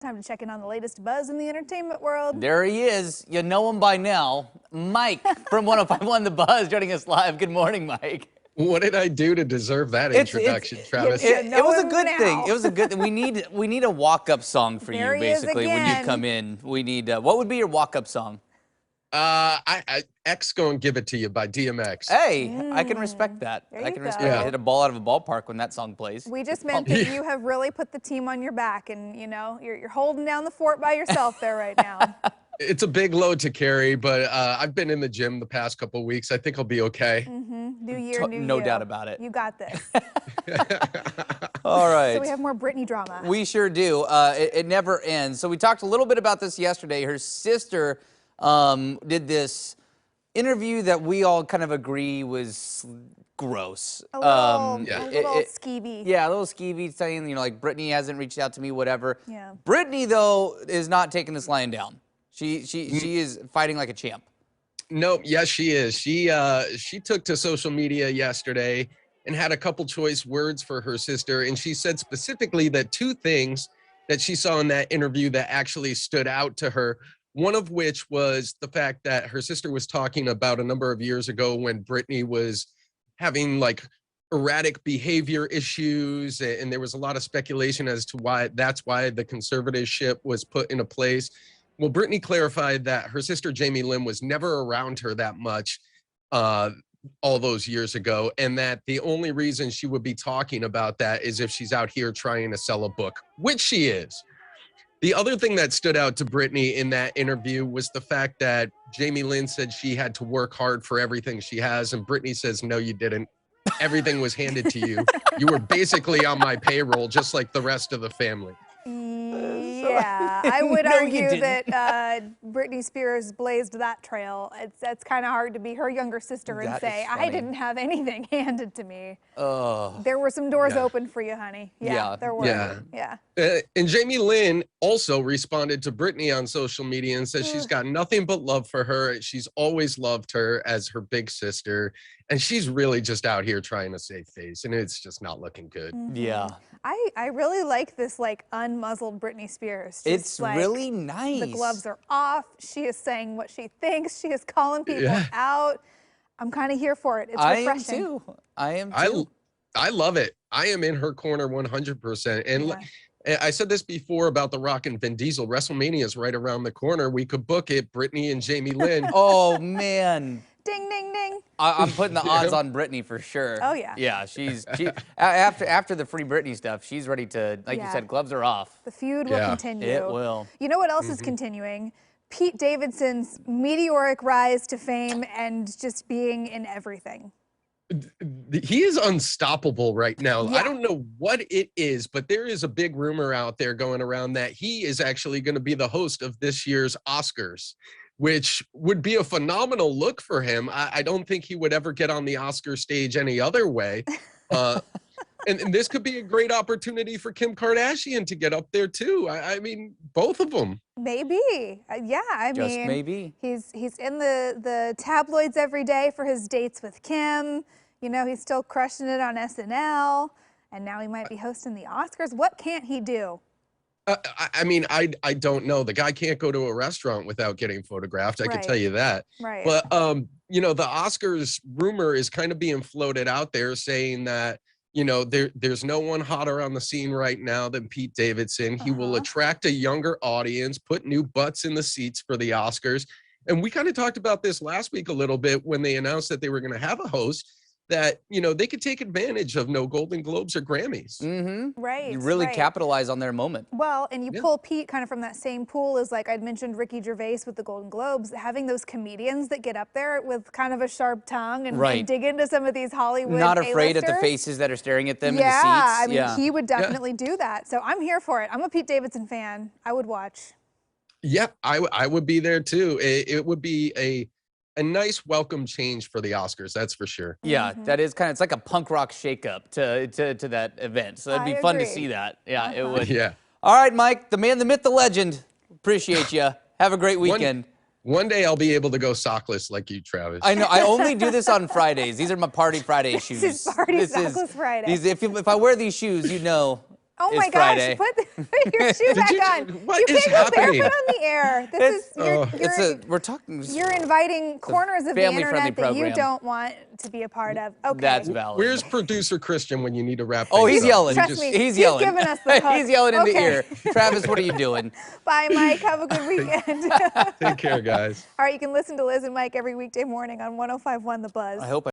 Time to check in on the latest buzz in the entertainment world. There he is. You know him by now. Mike from 105.1 The Buzz joining us live. Good morning, Mike. What did I do to deserve that introduction, Travis? You It was a know good him thing. now. It was a good thing. We need a walk-up song for There you, he is basically, when you again. come in. We need, what would be your walk-up song? X Gonna Give It To You by DMX. Hey, I can respect that. There I you can go. respect Yeah. hit a ball out of a ballpark when that song plays. We just meant that you have really put the team on your back, and you know you're holding down the fort by yourself there right now. It's a big load to carry, but I've been in the gym the past couple weeks. I think I'll be okay. New year, new No you. doubt about it. You got this. All right. So we have more Britney drama. We sure do. It never ends. So we talked a little bit about this yesterday. Her sister did this interview that we all kind of agree was gross. a little, Yeah. a little skeevy. Yeah, a little skeevy saying, like, Britney hasn't reached out to me, whatever. Yeah. Britney, though, is not taking this lying down. She is fighting like a champ. Nope, yes, she is. She took to social media yesterday and had a couple choice words for her sister, and she said specifically that two things that she saw in that interview that actually stood out to her. One of which was the fact that her sister was talking about a number of years ago when Britney was having like erratic behavior issues, and there was a lot of speculation as to why the conservatorship was put into place. Well, Britney clarified that her sister Jamie Lynn was never around her that much all those years ago, and that the only reason she would be talking about that is if she's out here trying to sell a book, which she is. The other thing that stood out to Britney in that interview was the fact that Jamie Lynn said she had to work hard for everything she has, and Britney says, no, you didn't. Everything was handed to you. You were basically on my payroll, just like the rest of the family. Yeah, I would No, you argue didn't. that Britney Spears blazed that trail. That's kind of hard to be her younger sister and That say, is I funny. didn't have anything handed to me. Oh, There were some doors Yeah. open for you, honey. Yeah, Yeah. there were. Yeah. Yeah. And Jamie Lynn also responded to Britney on social media and says she's got nothing but love for her. She's always loved her as her big sister. And she's really just out here trying to save face. And it's just not looking good. yeah. I really like this like unmuzzled Britney Spears. Just, It's like, really nice. The gloves are off. She is saying what she thinks. She is calling people Yeah. out. I'm kind of here for it. It's I am refreshing. too. I am too. I love it. I am in her corner 100%. And I said this before about The Rock and Vin Diesel. WrestleMania is right around the corner. We could book it, Britney and Jamie Lynn. Oh, man. Ding, ding, ding. I'm putting the odds on Britney for sure. Oh, yeah. Yeah, after the Free Britney stuff, she's ready to, like you Yeah. said, gloves are off. The feud will Yeah. continue. It will. You know what else is continuing? Pete Davidson's meteoric rise to fame and just being in everything. He is unstoppable right now. Yeah. I don't know what it is, but there is a big rumor out there going around that he is actually going to be the host of this year's Oscars, which would be a phenomenal look for him. I don't think he would ever get on the Oscar stage any other way. And this could be a great opportunity for Kim Kardashian to get up there too. I mean, both of them. Maybe. Yeah, I Just mean, maybe. He's in the tabloids every day for his dates with Kim. You know, he's still crushing it on SNL, and now he might be hosting the Oscars. What can't he do? I mean, I don't know. The guy can't go to a restaurant without getting photographed. I can Right. tell you that. Right. But you know, the Oscars rumor is kind of being floated out there, saying that there's no one hotter on the scene right now than Pete Davidson. He will attract a younger audience, put new butts in the seats for the Oscars. And we kind of talked about this last week a little bit when they announced that they were going to have a host, that they could take advantage of no Golden Globes or Grammys. Mm-hmm. Right. You really right. capitalize on their moment. Well, and you Yeah. pull Pete kind of from that same pool as, like I'd mentioned, Ricky Gervais with the Golden Globes, having those comedians that get up there with kind of a sharp tongue and Right. dig into some of these Hollywood Not afraid of the A-listers. faces that are staring at them Yeah, in the seats. I mean, he would definitely do that. So I'm here for it. I'm a Pete Davidson fan. I would watch. Yeah, I would be there too. It would be a nice welcome change for the Oscars, that's for sure. Yeah, that is it's like a punk rock shakeup to that event. So it'd be I fun to agree. see that. Yeah, it would. Yeah. All right, Mike, the man, the myth, the legend. Appreciate you. Have a great weekend. One day I'll be able to go sockless like you, Travis. I know. I only do this on Fridays. These are my Party Friday shoes. This is Party Sockless Friday. If I wear these shoes, you know Oh is my Friday. gosh, put your shoe back you- on. what You is can't go happening? barefoot on the air. This is We're talking. you're inviting corners of the family-friendly internet that you program. don't want to be a part of. Okay. That's valid. Where's producer Christian when you need to wrap Oh, things he's up? yelling. Trust Just- me. He's He's yelling. giving us the hook. He's yelling in the Okay. ear. Travis, what are you doing? Bye, Mike. Have a good weekend. Take care, guys. All right, you can listen to Liz and Mike every weekday morning on 105.1 The Buzz. I hope